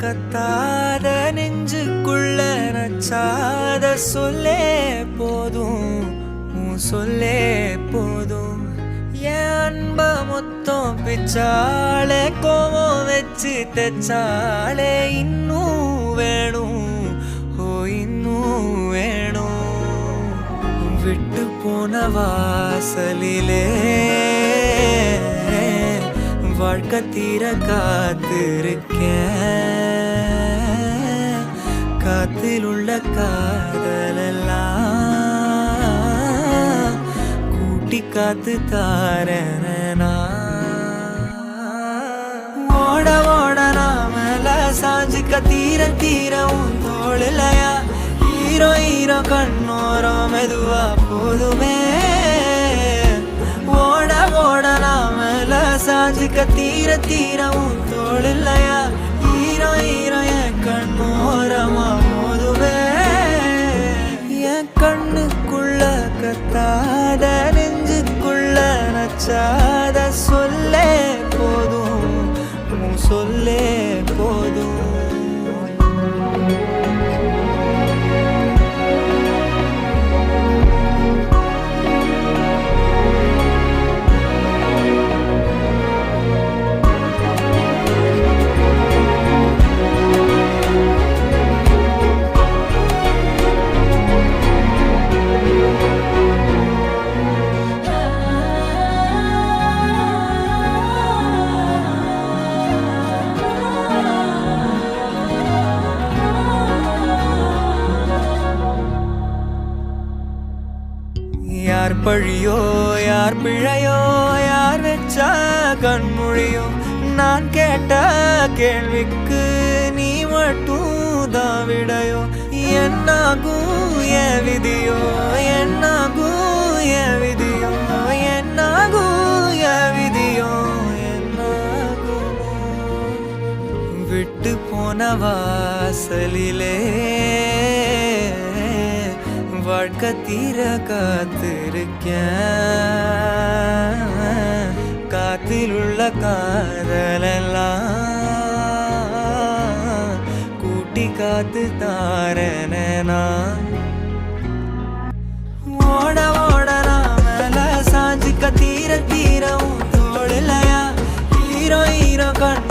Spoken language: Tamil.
கத்தாத நெஞ்சுக்குள்ள நச்சாத சொல்லே போதும், உன் சொல்லே போதும். என் அன்ப மொத்தம் பிச்சாலே கோவம் வச்சு தெச்சாலே இன்னும் வேணும், ஓ இன்னும் வேணும். விட்டு போன வாசலிலே வாழ்க்கை தீர காத்திருக்கேன். காத்தில் உள்ள காதலெல்லாம் கூட்டி காத்து தாரேனா. ஓட ஓட நாமல சாஞ்சிக்க தீர தீர உன் தோளிலையா ஹீரோ ஹீரோ கண்ணோரம் மெதுவா போதுமே. ஓட ஓட நாமல சாஞ்சிக்க தீர தீர உன் தோளிலையா ஹீரோ ஹீரோ என் கண்ணோரமா போதுமே. என் கண்ணுக்குள்ள கத்தாத நெஞ்சுக்குள்ள நச்சாத சொல்லே போதும், உன் சொல்லே போதும். யார் பழியோ யார் பிழையோ யார் வச்சா கண்மொழியோ, நான் கேட்ட கேள்விக்கு நீ மட்டும் தான் விடையோ. என்னாகும் என் விதியோ, என்னாகும் என் விதியோ, என்னாகும் என் விதியோ, என்னாகும். விட்டு போன வாசலிலே வாழ்க்கை தீர காத்திருக்கேன். காத்தில் உள்ள காதலெல்லாம் கூட்டி காத்து தாரேனா. ஓட ஓட நாமல சாஞ்சிக்க தீர தீர உன் தோளிலையா ஹீரோ ஹீரோ கண்